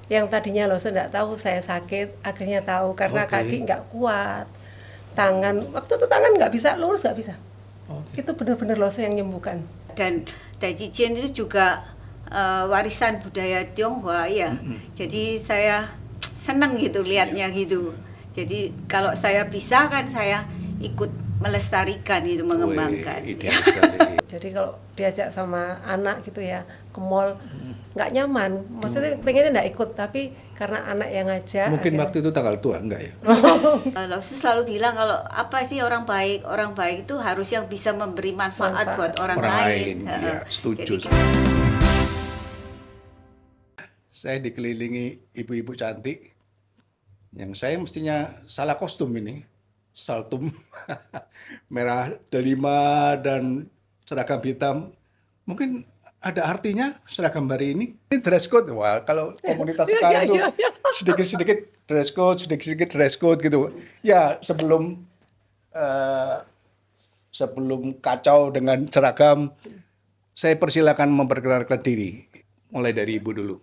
Yang tadinya loh saya nggak tahu saya sakit, akhirnya tahu karena kaki Oke. nggak kuat, tangan waktu itu tangan nggak bisa lurus, nggak bisa. Oke. Itu benar-benar loh saya yang nyembuhkan. Dan Tai Chi Chuan itu juga warisan budaya Tionghoa ya. Jadi saya senang gitu lihatnya gitu. Jadi kalau saya bisa kan saya ikut melestarikan itu, Wih, mengembangkan. ideal sekali. Jadi kalau diajak sama anak gitu ya ke mall nggak nyaman, maksudnya pengennya nggak ikut tapi karena anak yang ngajak Mungkin akhirnya. waktu itu tanggal tua, enggak ya? Kalau saya selalu bilang kalau apa sih orang baik? Orang baik itu harus yang bisa memberi manfaat Manfaat. buat orang Orang lain, lain. ya, setuju. Jadi Saya dikelilingi ibu-ibu cantik yang saya mestinya salah kostum ini. Saltum merah delima dan seragam hitam. Mungkin ada artinya seragam hari ini. Ini dress code. Wah, kalau komunitas sekarang tuh sedikit-sedikit dress code, sedikit-sedikit dress code gitu. Ya, eh, sebelum kacau dengan seragam, saya persilakan memperkenalkan diri. Mulai dari ibu dulu.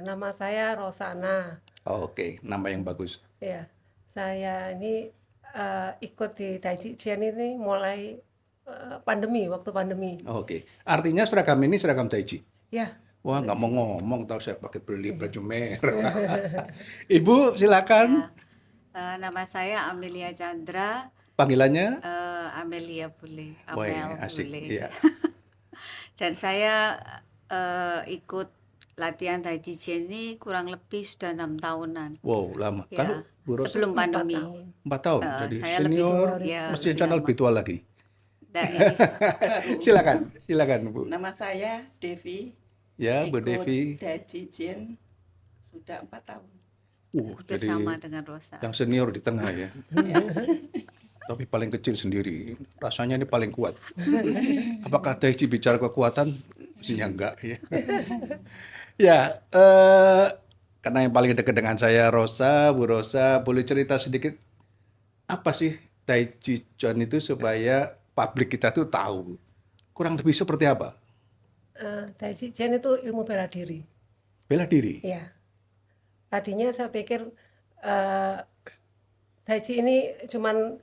Nama saya Rosana. Oh, oke, nama yang bagus. Ya, saya ini ikut di Tai Chi Chuan ini mulai waktu pandemi. Oh, oke, artinya seragam ini seragam Tai Chi. Ya, Wah, nggak mau ngomong, tahu saya pakai beli baju merah. Ibu, silakan. nama saya Amelia Chandra. Panggilannya? Amelia boleh, Wah, Amel asik. boleh. Iya. Dan saya ikut latihan Tai Chi Chuan ini kurang lebih sudah 6 tahunan. Wow, lama. Ya, Kalau Bu Rosa sebelum 4 pandemi. tahun. 4 tahun, Eh, jadi saya lebih senior, ya, mesti lebih channel lama. lebih tua lagi. Dan ini Silakan, silakan Bu. Nama saya Devi, Ya, Bu ikut Devi. Tai Chi Chuan sudah 4 tahun. Jadi bersama dengan Rosa. yang senior di tengah ya. Tapi paling kecil sendiri. Rasanya ini paling kuat. Apakah Tai Chi bicara kekuatan? Mestinya enggak ya. Ya, karena yang paling dekat dengan saya Rosa, Bu Rosa, boleh cerita sedikit apa sih Tai Chi Chuan itu supaya publik kita tuh tahu. Kurang lebih seperti apa? Tai Chi Chuan itu ilmu bela diri. Bela diri. Ya, tadinya saya pikir Tai Chi ini cuman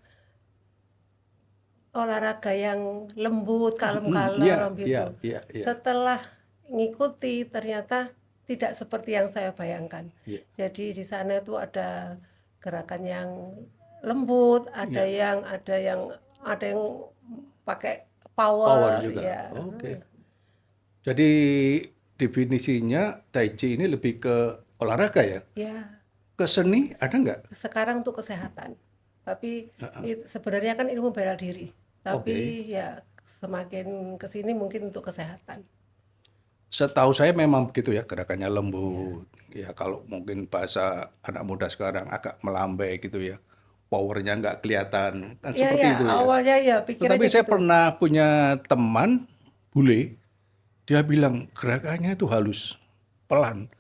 olahraga yang lembut, kalem-kalem Iya, gitu. iya, iya, iya. Setelah ngikuti ternyata tidak seperti yang saya bayangkan. Iya. Jadi di sana itu ada gerakan yang lembut, ada Iya. yang pakai Power power, juga. ya. Oke. Jadi definisinya Tai Chi ini lebih ke olahraga ya? Ya, Ke seni ada nggak? sekarang untuk kesehatan. Tapi sebenarnya kan ilmu bela diri. Tapi ya semakin kesini mungkin untuk kesehatan. Setahu saya memang begitu ya, gerakannya lembut. Ya kalau mungkin bahasa anak muda sekarang agak melambai gitu ya. Powernya nggak kelihatan. Kan Ya, seperti ya, itu ya. awalnya ya Tetapi pikirannya saya gitu. pernah punya teman bule, dia bilang gerakannya itu halus, pelan.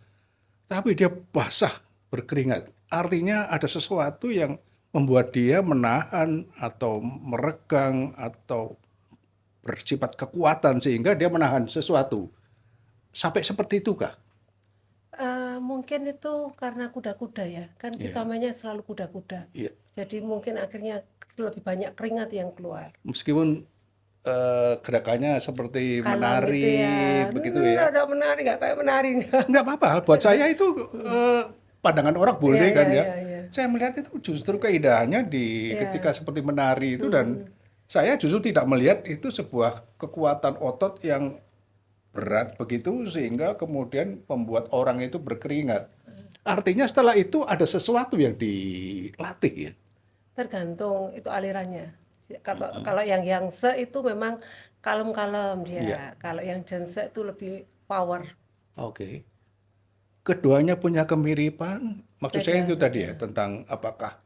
Tapi dia basah, berkeringat. Artinya ada sesuatu yang membuat dia menahan atau meregang atau bersifat kekuatan sehingga dia menahan sesuatu. Sampai seperti itu kah? Mungkin itu karena kuda-kuda ya. Kan kita mainnya selalu kuda-kuda. Iya. Jadi mungkin akhirnya lebih banyak keringat yang keluar. Meskipun gerakannya seperti Kalau menari gitu ya, begitu ya. udah menari, nggak kayak menari. Nggak apa-apa, buat saya itu pandangan orang boleh Iya, kan iya, ya. iya. Saya melihat itu justru keindahannya di ketika seperti menari itu dan saya justru tidak melihat itu sebuah kekuatan otot yang berat begitu sehingga kemudian membuat orang itu berkeringat. Artinya setelah itu ada sesuatu yang dilatih ya. Tergantung itu alirannya. Kalau yang Yangtze itu memang kalem-kalem dia. Iya. Kalau yang Janse itu lebih power. Oke. Keduanya punya kemiripan. Maksud saya itu tadi ya tentang apakah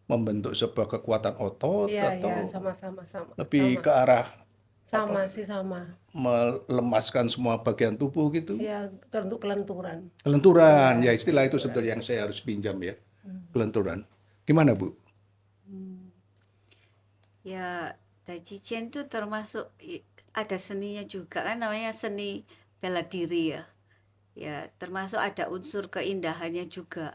membentuk sebuah kekuatan otot Iya, atau iya, sama-sama sama. lebih ke arah Sama sih sama. melemaskan semua bagian tubuh gitu. Ya, untuk kelenturan. Kelenturan, ya istilah itu sebetulnya yang saya harus pinjam ya. Kelenturan. Gimana Bu? Ya, Tai Chi Chuan itu termasuk ada seninya juga kan, namanya seni bela diri ya. Ya, termasuk ada unsur keindahannya juga.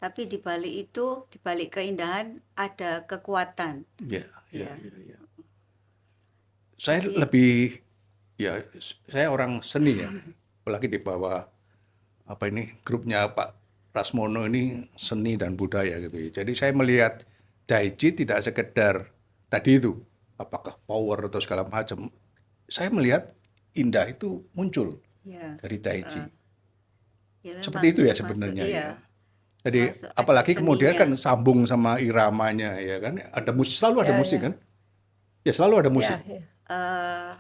Tapi di balik itu, di balik keindahan ada kekuatan. Ya, ya, Ya. ya, ya. Saya Jadi lebih, ya, saya orang seni ya, apalagi di bawah apa ini grupnya Pak Rasmono ini seni dan budaya gitu ya. Jadi saya melihat Daichi tidak sekedar tadi itu, apakah power atau segala macam. Saya melihat indah itu muncul ya, dari Daichi. ya Seperti memang itu ya termasuk sebenarnya iya, ya. Jadi termasuk ada apalagi kemudian seninya. kan sambung sama iramanya ya kan. Ada musik, selalu ada Ya, musik ya, kan? Ya selalu ada musik. ya, ya. Eh,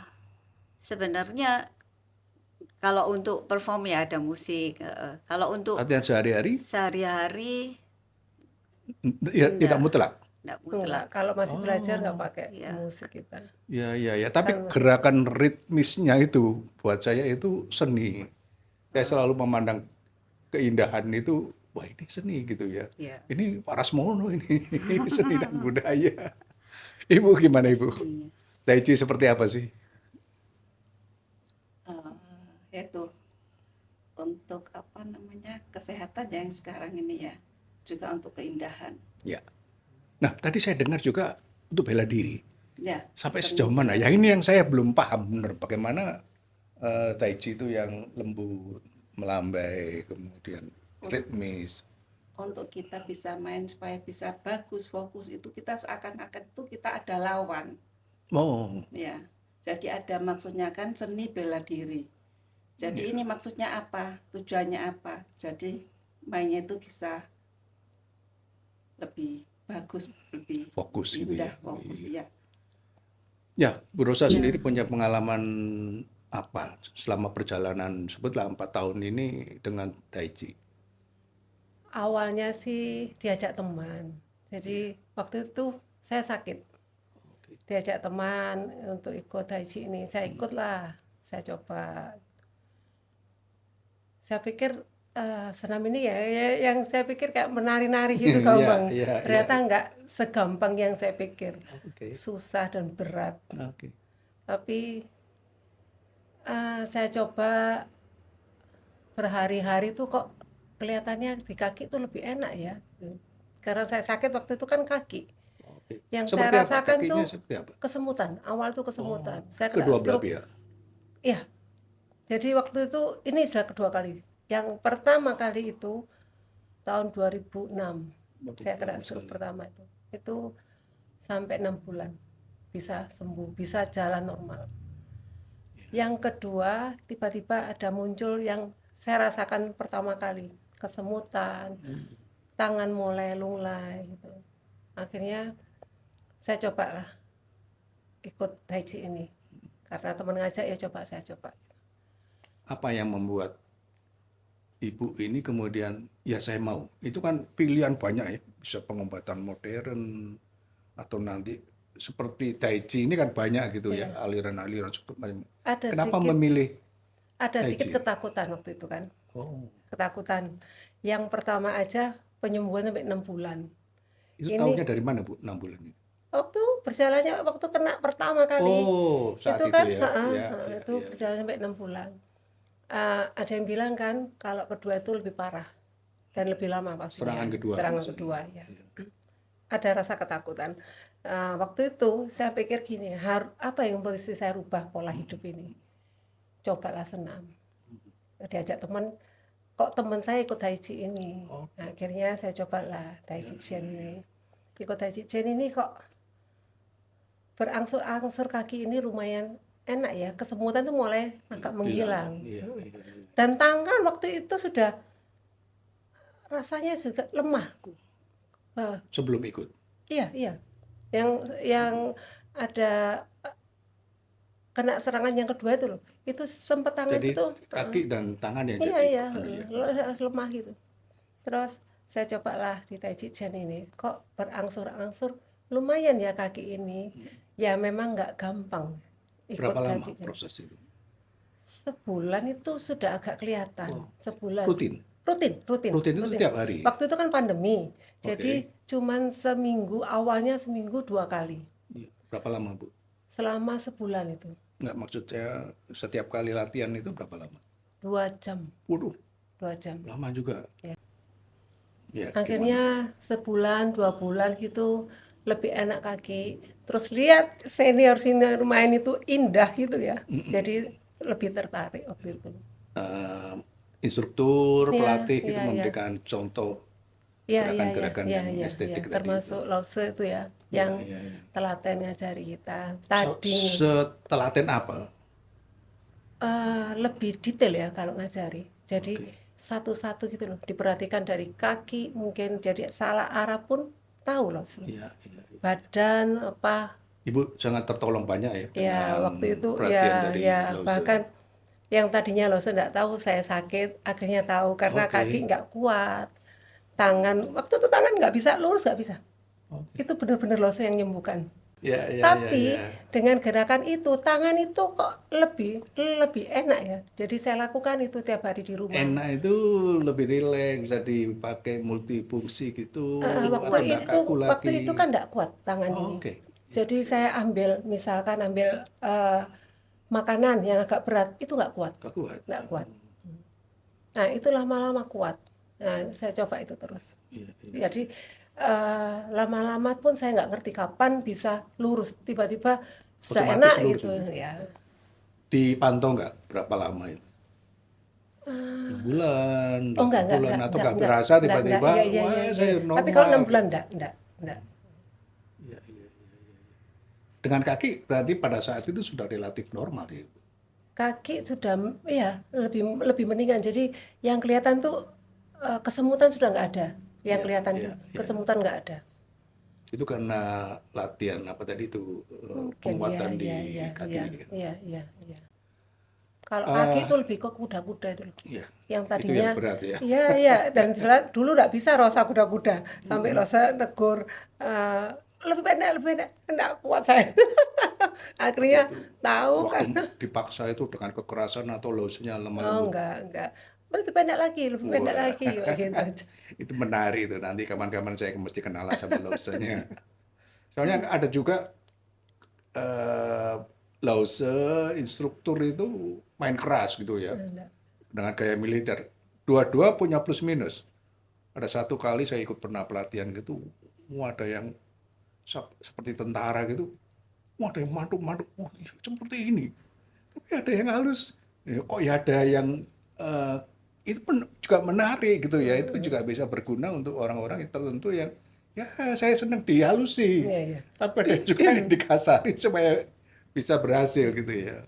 sebenarnya kalau untuk perform ya ada musik. Kalau untuk Latihan sehari-hari sehari-hari ya, tidak enggak, mutlak. enggak Enggak, mutlak. kalau masih belajar nggak Oh, pakai Ya, musik kita. ya, ya, ya. Tapi Kan masih, gerakan ritmisnya itu buat saya itu seni. Saya selalu memandang keindahan itu, wah ini seni gitu ya. ya, Ini Parasmono ini, ini seni dan budaya. Ibu gimana ada Ibu? seninya. Daichi seperti apa sih? Itu untuk apa namanya kesehatan yang sekarang ini ya, juga untuk keindahan. Ya. Nah, tadi saya dengar juga untuk bela diri. Ya, Sampai seni sejauh mana? bela Ya ini diri. yang saya belum paham benar. Bagaimana Daichi itu yang lembut, melambai, kemudian Un- ritmis. Untuk kita bisa main supaya bisa bagus fokus itu kita seakan-akan itu kita ada lawan. Oh, Ya, jadi ada maksudnya kan seni bela diri. Jadi ini maksudnya apa? Tujuannya apa? Jadi mainnya itu bisa lebih bagus, lebih fokus gitu indah, ya. fokus Iya. ya. Ya, Bu Rosa Ya, sendiri punya pengalaman apa selama perjalanan sebutlah 4 tahun ini dengan Daichi? awalnya sih diajak teman. Jadi waktu itu saya sakit, Oke. diajak teman untuk ikut Daichi ini. Saya ikutlah, saya coba. Saya pikir senam ini yang saya pikir kayak menari-nari gitu Iya, gampang. iya, iya. Ternyata nggak segampang yang saya pikir. Oke. Susah dan berat. Oke. Tapi saya coba berhari-hari tuh kok kelihatannya di kaki tuh lebih enak ya. Karena saya sakit waktu itu kan kaki. Oke. Yang saya Seperti apa? rasakan Kakinya tuh seperti apa? kesemutan. Awal tuh kesemutan. Oh, Saya kena kedua belah stroke. pihak. Iya, jadi waktu itu ini sudah kedua kali. Yang pertama kali itu tahun 2006. Saya kena Lama stroke sekali. pertama itu. Itu sampai 6 bulan bisa sembuh, bisa jalan normal. Yang kedua, tiba-tiba ada muncul yang saya rasakan pertama kali, kesemutan, tangan mulai lunglai gitu. Akhirnya saya cobalah ikut Daichi ini. Karena teman ngajak ya coba, saya coba. Apa yang membuat Ibu ini kemudian ya saya mau? Itu kan pilihan banyak ya, bisa pengobatan modern atau nanti seperti Daichi ini kan banyak gitu ya, Iya, aliran-aliran cukup macam. ada Kenapa sedikit memilih sedikit Daichi? ketakutan waktu itu kan. Oh, Ketakutan. Yang pertama aja penyembuhan sampai 6 bulan. itu Ini tahunya dari mana Bu? 6 bulan itu? waktu berjalannya waktu kena pertama kali Oh, saat itu itu kan, ya, ya, ya, itu ya. berjalan sampai 6 bulan. Ada yang bilang kan kalau kedua itu lebih parah dan lebih lama Serangan pastinya. kedua Serangan maksudnya. kedua ya. Ada rasa ketakutan. Waktu itu saya pikir gini, apa yang mesti saya rubah pola hidup ini? Cobalah senam. Diajak teman, kok teman saya ikut Daichi ini. Oh, Nah, akhirnya saya cobalah Daichi Chen ini. Ikut Daichi Chen ini kok berangsur-angsur kaki ini lumayan enak ya, kesemutan tuh mulai agak menghilang. Iya, iya, iya. Dan tangan waktu itu sudah rasanya juga lemah. Sebelum ikut. Iya, iya. Yang ada kena serangan yang kedua itu loh. Itu sempat tangan Jadi itu kaki dan tangan yang iya jadi iya, ini ya. lemah gitu. Terus saya cobalah di Daichi Chen ini, kok berangsur-angsur lumayan ya kaki ini. Ya memang nggak gampang ikut Berapa lama Daichi Chen. proses itu? Sebulan itu sudah agak kelihatan. Sebulan. Rutin. Rutin. Rutin itu tiap hari. Waktu itu kan pandemi. Jadi Oke. cuman seminggu, awalnya seminggu 2 kali. Iya. Berapa lama Bu? Selama sebulan itu. Nggak, maksudnya setiap kali latihan itu berapa lama? 2 jam. Waduh, 2 jam. Lama juga. Ya. Ya, Akhirnya sebulan 2 bulan gitu lebih enak kaki. Terus lihat senior-senior main itu indah gitu ya. Jadi lebih tertarik waktu itu. Instruktur, Iya, pelatih itu iya, iya. memberikan contoh Iya, iya, iya, gerakan-gerakan iya, yang iya, estetik iya. tadi Termasuk itu. Lause itu ya, Iya, yang iya, iya. telaten ngajari kita. So- Tadi Setelaten apa? lebih detail ya kalau ngajari. Jadi Oke. satu-satu gitu loh, diperhatikan dari kaki mungkin jadi salah arah pun tahu loh. Iya, iya. Badan apa Ibu sangat tertolong banyak ya ya dengan waktu itu perhatian ya dari ya Lause. bahkan yang tadinya Lause nggak tahu saya sakit akhirnya tahu karena Oke. kaki nggak kuat. Tangan waktu itu tangan nggak bisa lurus nggak bisa. Oke. Itu benar-benar Lause yang nyembuhkan. Ya, ya, ya, Tapi ya. dengan gerakan itu tangan itu kok lebih lebih enak ya. Jadi saya lakukan itu tiap hari di rumah. Enak itu lebih rileks, bisa dipakai multifungsi gitu, atau nggak kaku Waktu lagi. itu kan nggak kuat tangan Oh, ini. oke. Jadi saya misalkan ambil makanan yang agak berat itu nggak kuat, Nggak kuat. nggak kuat. Nah itu lama-lama kuat. Nah saya coba itu terus. Iya, iya. Jadi lama-lama pun saya nggak ngerti kapan bisa lurus. Tiba-tiba sudah Otomatis enak lurus gitu itu. ya. Dipantau nggak berapa lama itu? 6 bulan, Oh 8 bulan, atau nggak berasa enggak, tiba-tiba, iya, iya, wah iya, saya iya. normal. Tapi kalau 6 bulan enggak. Iya, iya. Dengan kaki berarti pada saat itu sudah relatif normal ya. Kaki sudah ya lebih lebih mendingan. Jadi yang kelihatan tuh kesemutan sudah nggak ada. Yang kelihatan iya, tuh kesemutan nggak ada. Itu karena latihan apa tadi itu, Mungkin penguatan di iya, kaki. iya, Kan? iya, iya, iya. Kalau kaki itu lebih ke kuda-kuda itu loh. Iya. Yang Itu tadinya yang berat ya. iya, iya, dan dulu nggak bisa Rosa kuda-kuda sampai Rosa negur lebih pendek, nggak kuat saya. Akhirnya tahu kan. Waktu dipaksa itu dengan kekerasan atau losnya lemah Oh lembut. enggak. Lebih pendek Wah. lagi gitu aja. Itu menarik itu, nanti kapan-kapan saya mesti kenalan sama losenya. Soalnya ada juga Lause instruktur itu main keras gitu ya, Enggak. dengan gaya militer. Dua-dua punya plus minus. Ada satu kali saya ikut pernah pelatihan gitu, ada yang seperti tentara gitu, ada yang mantuk-mantuk, seperti ini. Tapi ada yang halus, kok ya ada yang itu pun juga menarik gitu ya, itu juga bisa berguna untuk orang-orang yang tertentu yang ya saya senang dihalusi, Iya, iya. tapi ada juga yang dikasari supaya bisa berhasil gitu ya.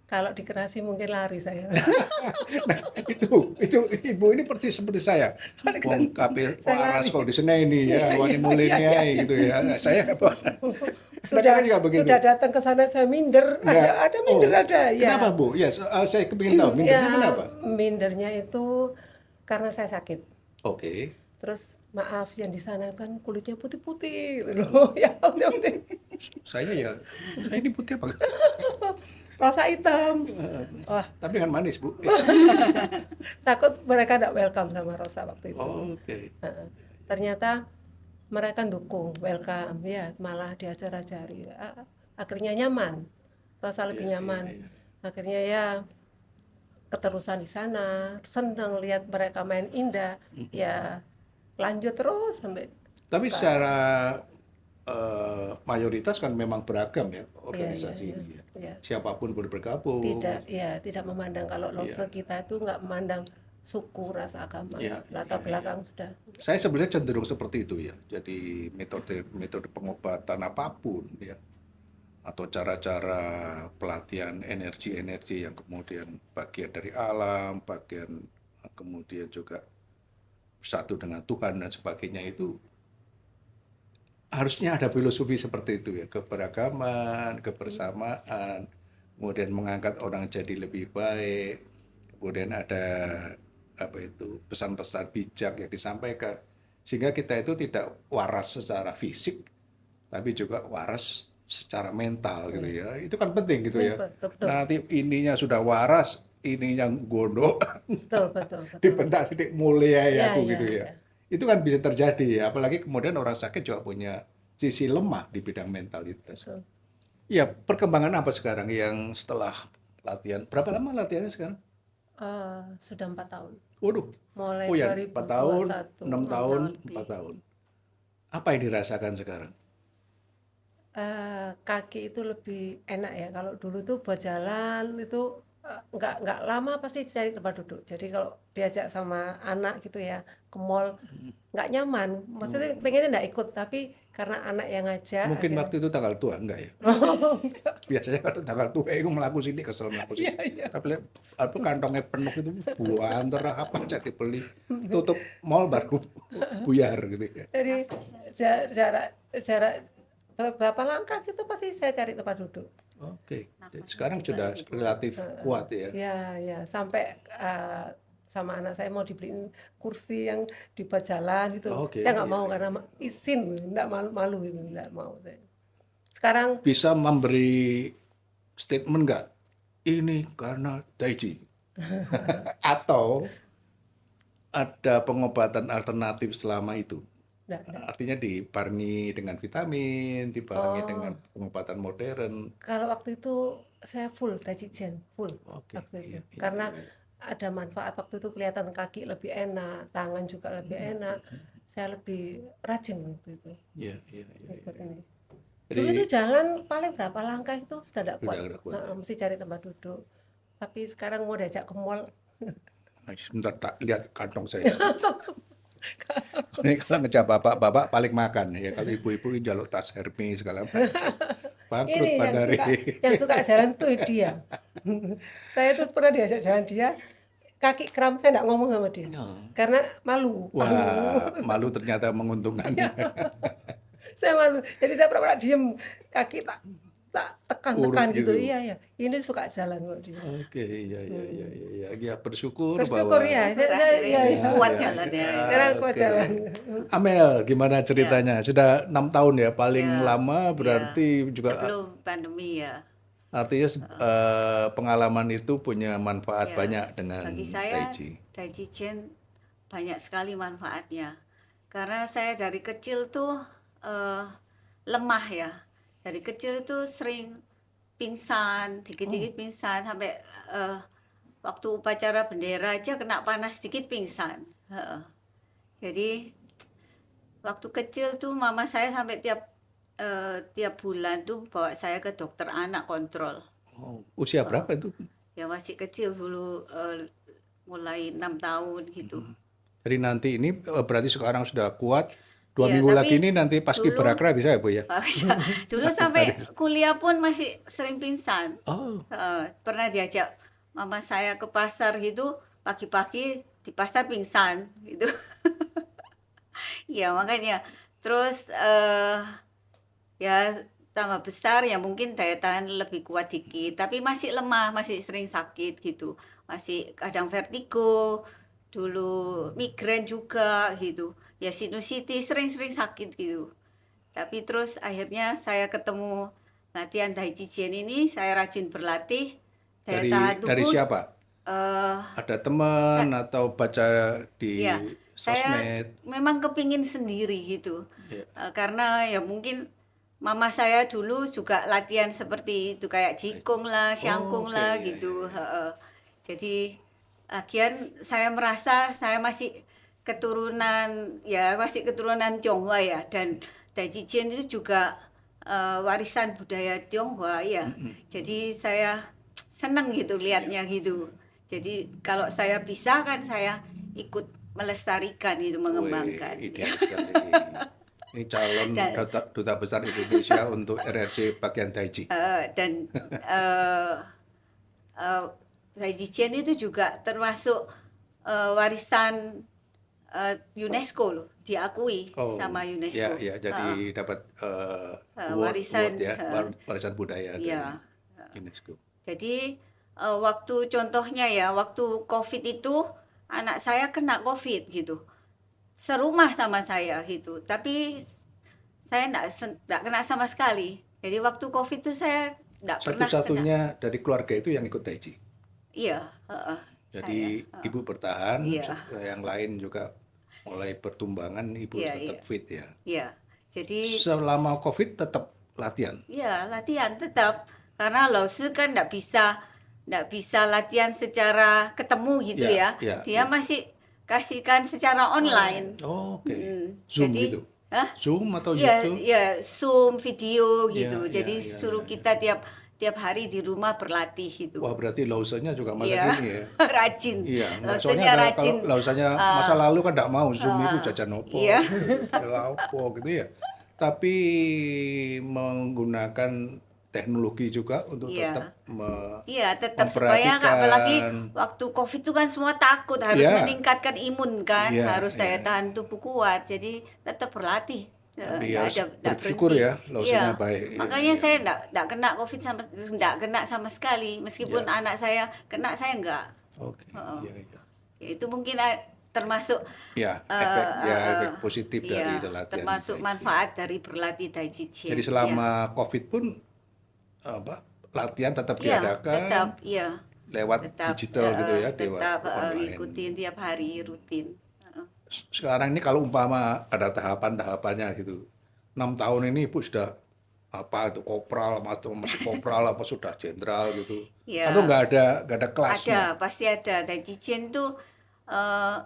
Kalau dikerasi mungkin lari saya. Nah, itu ibu ini seperti saya. Wong kabeh waras kok di sini ini ya, wani mulainya gitu ya. Saya apa? Sudah Kadang-kadang juga begitu. sudah datang ke sana saya minder. Ya. Ada minder Oh, ada ya. Kenapa Bu? Ya, saya kepingin tahu mindernya Ya, kenapa? mindernya itu karena saya sakit. Oke. Terus maaf yang di sana kan kulitnya putih-putih gitu loh. Ya, putih. Saya ini putih apa? Rasa hitam. Wah, Tapi kan manis Bu. takut mereka tidak welcome sama Rosa waktu itu. Oke. Heeh. Ternyata mereka dukung, welcome, ya malah diajar-ajari. Akhirnya nyaman, Rosa lebih nyaman. Akhirnya ya keterusan di sana, senang lihat mereka main indah, ya lanjut terus sampai Tapi sekarang. secara mayoritas kan memang beragam ya Iya, organisasi iya, ini ya. iya. Siapapun boleh bergabung. Tidak memandang kalau Lose kita itu nggak memandang suku, ras, agama, Iya, latar belakang sudah. Saya sebenarnya cenderung seperti itu ya. Jadi metode pengobatan apapun ya, atau cara-cara pelatihan energi-energi yang kemudian bagian dari alam, bagian kemudian juga satu dengan Tuhan dan sebagainya, itu harusnya ada filosofi seperti itu ya, keberagaman, kebersamaan, kemudian mengangkat orang jadi lebih baik, kemudian ada apa itu pesan-pesan bijak yang disampaikan, sehingga kita itu tidak waras secara fisik, tapi juga waras secara mental gitu ya. Itu kan penting gitu ya. Betul. Nanti ininya sudah waras, ininya gondok, Betul. dibentak sedikit mulia ya Iya, aku iya, gitu ya. iya. Itu kan bisa terjadi, apalagi kemudian orang sakit juga punya sisi lemah di bidang mentalitas. Betul. Ya, perkembangan apa sekarang yang setelah latihan? Berapa lama latihannya sekarang? Sudah 4 tahun. Waduh, mulai oh ya 4 tahun, 2021. 6 tahun, lebih. 4 tahun. Apa yang dirasakan sekarang? Kaki itu lebih enak ya. Kalau dulu tuh buat jalan itu nggak lama pasti cari tempat duduk. Jadi kalau diajak sama anak gitu ya ke mall nggak nyaman. Maksudnya pengennya nggak ikut, tapi karena anak yang ngajak Mungkin akhirnya. waktu itu tanggal tua, enggak ya? Biasanya kalau tanggal tua itu melaku sini, kesel melaku sini. Tapi lihat, apa kantongnya penuh itu buah antara apa aja dibeli. Tutup mall baru buyar gitu ya. Jadi jarak jarak berapa langkah gitu pasti saya cari tempat duduk. Oke, jadi sekarang sudah relatif kuat ya. Ya, sampai sama anak saya mau dibeliin kursi yang dibuat jalan gitu. Oke, Saya nggak iya, mau karena izin, nggak malu itu, nggak mau saya. Sekarang Bisa memberi statement nggak? Ini karena Tai Chi. Atau ada pengobatan alternatif selama itu? nggak. Artinya dibarengi dengan vitamin, dibarengi dengan pengobatan modern. Kalau waktu itu saya full Tajijen, full Oke, waktu itu. iya, Karena ada manfaat waktu itu kelihatan kaki lebih enak, tangan juga lebih enak. Saya lebih rajin waktu itu Iya, iya, iya. ikut ini. Jadi Dulu tuh jalan paling berapa langkah itu udah nggak kuat. udah kuat. Mesti cari tempat duduk. Tapi sekarang mau diajak ke mall, Nah, sebentar tak lihat kantong saya. Ini kalau ngejak bapak-bapak paling makan ya. Kalau ibu-ibu ini jaluk tas Hermes segala macam. Bangkrut ini Bandari. yang suka jalan tuh dia. Saya tuh pernah diajak jalan dia, kaki kram saya nggak ngomong sama dia. Karena malu. Wah, malu ternyata menguntungkan. Saya malu. Jadi saya pernah diem, kaki tak tekan-tekan Urut gitu. gitu. Iya. Ini suka jalan kok dia. Oke, iya. Ya, bersyukur Bersyukur bahwa ya. Akhirnya kuat jalannya. Sekarang kuat jalan. Amel, gimana ceritanya? Sudah 6 tahun ya, paling Ya, lama berarti juga sebelum pandemi ya. artinya pengalaman itu punya manfaat Ya, banyak dengan bagi Tai saya Chi. Tai Chi Chuan banyak sekali manfaatnya. Karena saya dari kecil tuh lemah ya. Dari kecil itu sering pingsan, dikit-dikit pingsan sampai waktu upacara bendera aja kena panas sedikit pingsan. Jadi waktu kecil tuh mama saya sampai tiap bulan tuh bawa saya ke dokter anak kontrol. Oh, usia berapa itu? Ya masih kecil dulu, mulai 6 tahun gitu. Jadi nanti ini berarti sekarang sudah kuat. 2 Iya, minggu tapi lagi ini nanti pas dulu- kiberakra bisa ya Bu ya? Ya, dulu sampai kuliah pun masih sering pingsan. Oh, Pernah diajak mama saya ke pasar gitu, pagi-pagi di pasar pingsan gitu. Ya makanya terus ya tambah besar ya mungkin daya tahan lebih kuat dikit, tapi masih lemah, masih sering sakit gitu, masih kadang vertigo, dulu migrain juga gitu, ya sinusitis sering-sering sakit gitu. Tapi terus akhirnya saya ketemu latihan Tai Chi Chuan ini, saya rajin berlatih, daya tahan dari tubuh. siapa? Ada teman atau baca di Iya, saya sosmed? memang kepingin sendiri gitu. Iya. Karena ya mungkin mama saya dulu juga latihan seperti itu kayak jikung lah, syangkung oke, lah iya, gitu. Jadi lagian saya merasa saya masih keturunan Tionghoa ya, dan Tai Chi Chuan itu juga warisan budaya Tionghoa ya. Jadi saya senang gitu lihatnya gitu. Jadi kalau saya bisa kan saya ikut melestarikan itu, mengembangkan. Wih, ideal sekali. Ini calon duta besar Indonesia untuk RRC bagian Tai Chi. Dan Tai Chi Chuan itu juga termasuk warisan UNESCO loh, diakui sama UNESCO. Ya, jadi dapat warisan, award ya, warisan budaya dari Iya. UNESCO. Jadi waktu contohnya ya, waktu COVID itu anak saya kena COVID gitu, serumah sama saya gitu, tapi saya enggak kena sama sekali. Jadi waktu COVID itu saya enggak pernah kena. Satu-satunya dari keluarga itu yang ikut Tai Chi. Iya, Jadi ibu bertahan, Iya. yang lain juga mulai pertumbangan, ibu Iya, tetap fit ya. Iya. Jadi Selama COVID tetap latihan. ya latihan tetap, karena Lao Tzu kan enggak bisa nggak bisa latihan secara ketemu gitu Ya, ya. ya, Dia ya. masih kasihkan secara online. Oh, oke. Zoom Jadi, gitu? hah? Zoom atau Ya, YouTube? ya Zoom video Ya, gitu. ya, Jadi ya, suruh ya, ya. kita tiap tiap hari di rumah berlatih Wah, gitu. berarti Lawson-nya juga masa Iya, kini ya? rajin. Iya, enggak. Soalnya Maksudnya ada, kalau rajin. Lawson-nya masa Ah, lalu kan enggak mau. Zoom itu jajan iya. opo gitu. Ya opo gitu ya. Tapi menggunakan teknologi juga untuk tetap Iya. Iya, tetap supaya nggak, apalagi memperhatikan. waktu COVID itu kan semua takut, harus Ya, meningkatkan imun kan, iya, harus iya. daya tahan tubuh kuat, jadi tetap berlatih, Tapi harus nggak bersyukur berhenti. ya, Lawson-nya Iya, baik. Iya, makanya iya. saya nggak kena COVID nggak kena sama sekali, meskipun Ya, anak saya kena, saya nggak. oke. Heeh. Iya, iya. Ya, itu mungkin termasuk Ya, eh, eh, efek eh, positif dari iya, latihan termasuk Tai Chi. manfaat dari berlatih Tai Chi Jadi Chuan. Iya, selama COVID pun apa, latihan tetap iya, diadakan iya. lewat Tetap digital gitu ya, lewat tetap online. ngikutin tiap hari rutin. Sekarang ini kalau umpama ada tahapan-tahapannya gitu, 6 tahun ini Ibu sudah apa itu kopral atau masih kopral apa sudah jenderal gitu, atau Ya, nggak ada kelasnya? pasti ada. Dan Cijen tuh eh,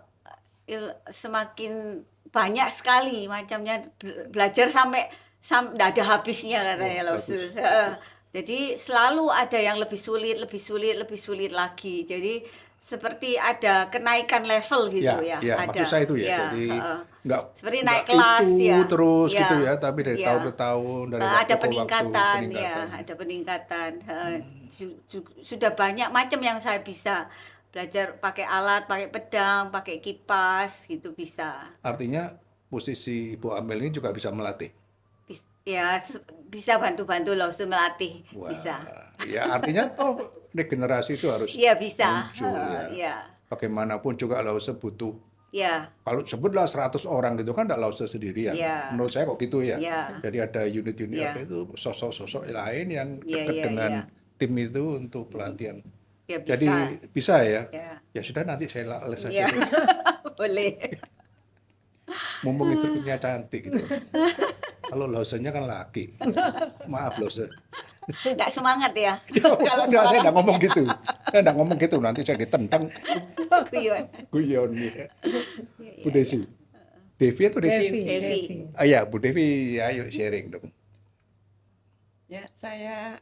semakin banyak sekali macamnya, belajar sampai nggak ada habisnya Wah, katanya loh. bagus, bagus. Jadi selalu ada yang lebih sulit, lebih sulit, lebih sulit lagi. Jadi seperti ada kenaikan level gitu Ya, ya, ya, maksud ada. saya itu ya. Ya, Jadi nggak seperti nggak naik kelas itu ya. terus gitu Ya, ya, tapi dari tahun ke ya. tahun, dari waktu Ada ke waktu peningkatan ya, peningkatan. ada peningkatan. Sudah banyak macam yang saya bisa belajar, pakai alat, pakai pedang, pakai kipas gitu bisa. Artinya posisi Ibu Amel ini juga bisa melatih. Ya, bisa bantu-bantu loh melatih, bisa. Wah, ya artinya toh regenerasi itu harus Iya bisa. muncul ya. Iya, Bagaimanapun juga Lause butuh, iya, kalau sebutlah 100 orang gitu kan enggak Lause sendirian. iya, Menurut saya kok gitu ya. iya, Jadi ada unit-unit apa iya, itu sosok-sosok lain yang iya, dekat iya, iya, dengan tim itu untuk pelatihan. ya Jadi bisa. bisa ya. Ya, Ya sudah nanti saya les aja iya, deh. boleh. Mumpung istrinya cantik gitu. Kalau Lausenya kan laki. Maaf Lause. Nggak semangat ya. Kalau Enggak, saya semangat enggak ngomong gitu. Saya enggak ngomong gitu, nanti saya ditendang guyon. guyon ya. Iya, Bu iya, Desi. Devi atau Desi? Devi, Devi. Devi. Ah ya, Bu Devi, ayo sharing dong. Ya, saya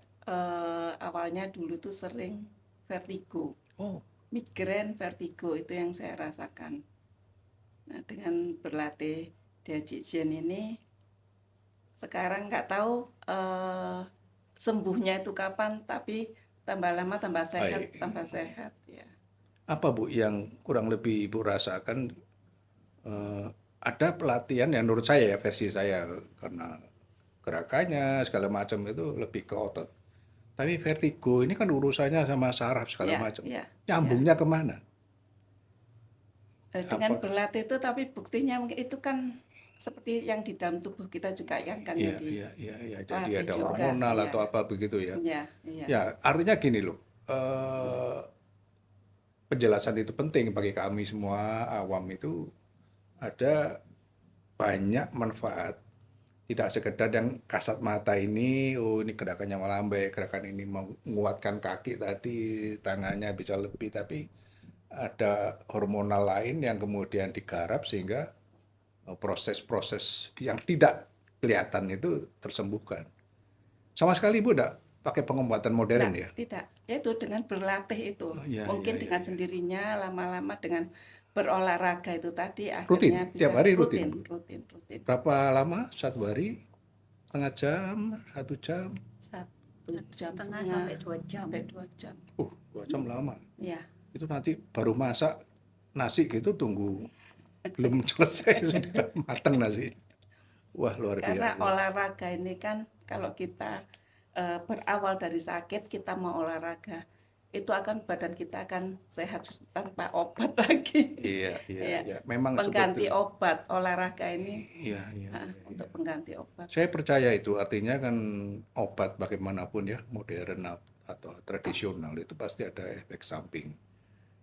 awalnya dulu tuh sering vertigo, Oh, migrain vertigo itu yang saya rasakan. Nah, dengan berlatih Dajijen ini, sekarang nggak tahu sembuhnya itu kapan, tapi tambah lama baik. tambah sehat ya. Apa Bu yang kurang lebih Ibu rasakan? Ada pelatihan yang menurut saya ya, versi saya, karena gerakannya segala macam itu lebih ke otot. Tapi vertigo ini kan urusannya sama saraf segala Ya, macam. ya, ya. Nyambungnya kemana? Dengan Apa? berlatih itu, tapi buktinya mungkin itu kan seperti yang di dalam tubuh kita juga yang kan Iya, yang iya, iya, iya. Jadi dilatih ada juga. hormonal Iya, atau apa begitu ya. iya, iya. Ya, artinya gini loh. Penjelasan itu penting bagi kami semua awam itu, ada banyak manfaat. Tidak sekedar yang kasat mata ini, oh ini gerakannya melambai, gerakan ini menguatkan kaki tadi, tangannya bisa lebih, tapi ada hormonal lain yang kemudian digarap sehingga proses-proses yang tidak kelihatan itu tersembuhkan. Sama sekali Ibu enggak pakai pengobatan modern ya? Tidak. Yaitu dengan berlatih itu. Oh, iya, Mungkin iya, dengan iya. sendirinya, lama-lama dengan berolahraga itu tadi Rutin, akhirnya tiap bisa hari rutin, Bu? rutin. Berapa lama? 1 hari? Setengah jam? 1 jam? 1 jam Setengah setengah sampai 2 jam. sampai 2 jam. 2 jam lama. Ya, Itu nanti baru masak nasi gitu tunggu belum selesai sudah matang nasi. Wah, luar karena biasa. olahraga ini kan kalau kita berawal dari sakit, kita mau olahraga, itu akan badan kita akan sehat tanpa obat lagi. Iya, iya, Ya, iya. Memang pengganti seperti obat olahraga ini iya, iya, iya. untuk pengganti obat. Saya percaya itu, artinya kan obat bagaimanapun ya, modern atau tradisional itu pasti ada efek samping.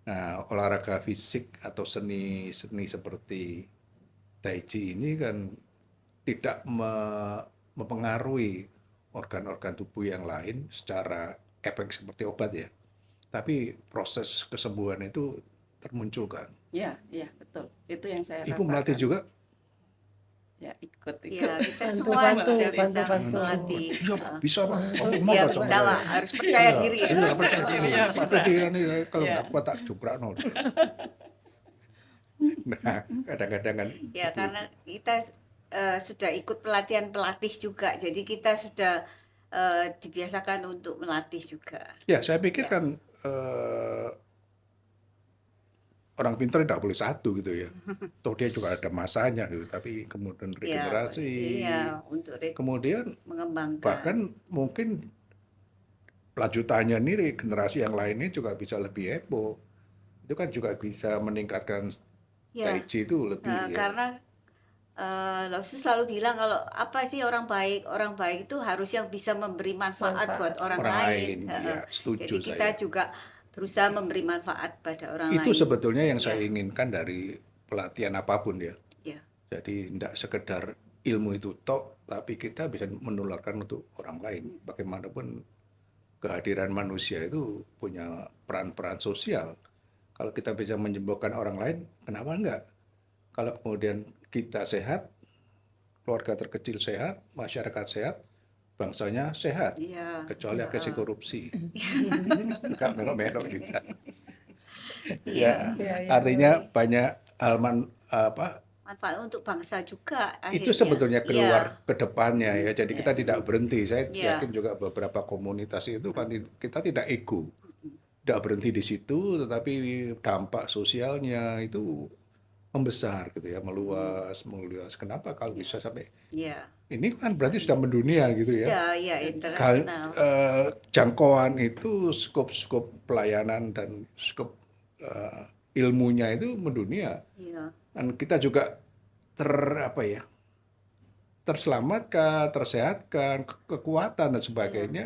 Nah, olahraga fisik atau seni seperti Tai Chi ini kan tidak mempengaruhi organ-organ tubuh yang lain secara efek seperti obat ya. tapi proses kesembuhan itu termunculkan. Ya, ya betul. Itu yang saya Ibu melatih rasakan. juga? Ya ikut. Ya, kita Bantu, semua bantu, sudah bisa bantu. melatih. Iya Pak, bisa Pak. Aku mau Ya Pak bisa sama saya. Pak, harus percaya diri. Iya, percaya diri. Pak Fedi ini kalau Iya. nggak kuat tak juprakno. Nah, kadang-kadang kan Ya itu. karena kita sudah ikut pelatihan pelatih juga, jadi kita sudah dibiasakan untuk melatih juga. Ya, saya pikir Ya. kan orang pintar tidak boleh satu gitu ya. Toh dia juga ada masanya gitu, tapi kemudian Ya, regenerasi. iya untuk Kemudian mengembangkan. bahkan mungkin lanjutannya nih generasi yang lainnya juga bisa lebih heboh. Itu kan juga bisa meningkatkan Ya, Tai Chi itu lebih ya. karena Lausu selalu bilang kalau apa sih orang baik itu harus yang bisa memberi manfaat Manfaat. buat orang Orang lain, lain. iya, setuju Jadi kita saya. juga berusaha memberi manfaat pada orang Itu lain. sebetulnya yang saya Ya. inginkan dari pelatihan apapun ya. Ya, Jadi tidak sekedar ilmu itu tok, tapi kita bisa menularkan untuk orang lain. Bagaimanapun kehadiran manusia itu punya peran-peran sosial. Kalau kita bisa menyembuhkan orang lain, kenapa enggak? Kalau kemudian kita sehat, keluarga terkecil sehat, masyarakat sehat, bangsanya sehat. iya. Kecuali akses korupsi. Enggak melok-melok kita. Iya. Ya, Iya, iya, artinya banyak hal Manfaat untuk bangsa juga itu akhirnya. sebetulnya Iya. keluar ke depannya ya. Jadi kita tidak berhenti. Saya Iya. yakin juga beberapa komunitas itu kan kita tidak ego. Tidak berhenti di situ, tetapi dampak sosialnya itu membesar gitu ya, meluas. Kenapa kalau bisa sampai Iya. ini kan berarti sudah mendunia gitu ya. Sudah, ya internasional. Jangkauan itu skop pelayanan dan skop ilmunya itu mendunia. Iya. Dan kita juga terselamatkan, tersehatkan, kekuatan dan sebagainya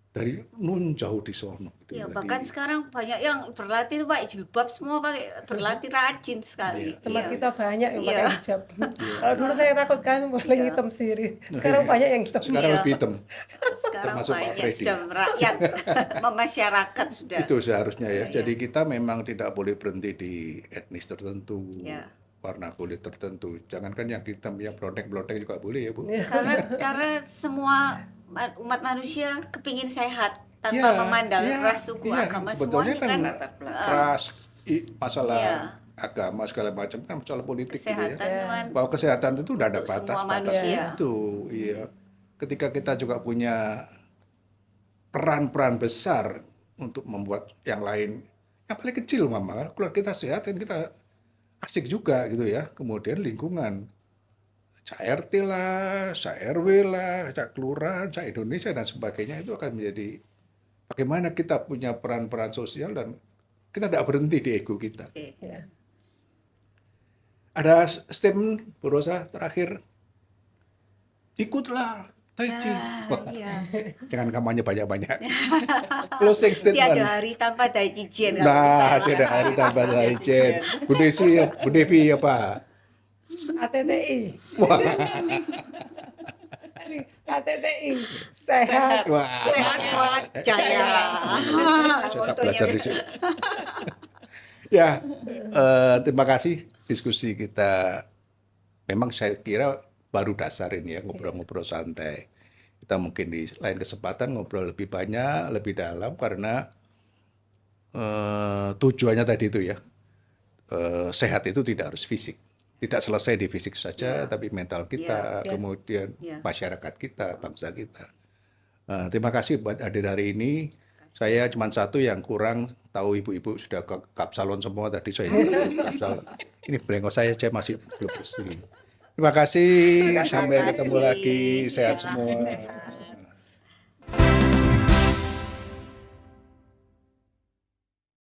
dari nun jauh di sono. Gitu. Ya, Jadi, bahkan sekarang banyak yang berlatih tuh pakai jilbab semua, pakai berlatih rajin sekali. Tempat Iya. kita banyak yang Iya. pakai hijab. Kalau dulu saya takut kan boleh Iya. hitam sendiri. Sekarang banyak yang hitam. sekarang Iya. lebih hitam. Sekarang termasuk Pak banyak Freddy. sudah merakyat, memasyarakat sudah. Itu seharusnya ya. Iya, Jadi kita memang tidak boleh berhenti di etnis tertentu, Iya. warna kulit tertentu. Jangankan yang hitam, yang blontek-blontek juga boleh ya Bu. Karena semua umat manusia kepingin sehat tanpa Iya, memandang iya, ras, suku, iya, agama, sebetulnya semuanya kan kan ras, masalah Iya. agama segala macam kan masalah politik gitu ya. kesehatan kan. Bahwa kesehatan itu tidak ada Untuk semua batas-batas manusia. itu, iya. Ketika kita juga punya peran-peran besar untuk membuat yang lain, yang paling kecil mama, kalau kita sehat kan kita asik juga gitu ya. Kemudian lingkungan, RT lah, RW lah, kelurahan, Indonesia dan sebagainya itu akan menjadi bagaimana kita punya peran-peran sosial dan kita tidak berhenti di ego kita. Oke. Ya. Ada statement Bu Rosa terakhir, ikutlah Tai Chi. Wah, Iya. jangan kampanye banyak-banyak. Closing Tiada statement. hari tanpa Tai Chi Chen. Nah, tidak hari tanpa Tai Chi. Bu Devi apa? ATTI. Wah, ATTI. Sehat. wah. Sehat semangat jaya. Saya tak belajar di sini. Ya, terima kasih diskusi kita. Memang saya kira baru dasar ini ya, ngobrol-ngobrol santai. Kita mungkin di lain kesempatan ngobrol lebih banyak, lebih dalam karena tujuannya tadi itu ya, sehat itu tidak harus fisik. Tidak selesai di fisik saja, tapi mental kita, Ya. kemudian Ya. masyarakat kita, bangsa kita. Terima kasih buat hadir hari ini. Saya cuma satu yang kurang tahu ibu-ibu sudah ke kapsalon semua tadi saya kapsalon. Ini brengos saya masih belum bersih. Terima kasih, sampai ketemu lagi, sehat semua.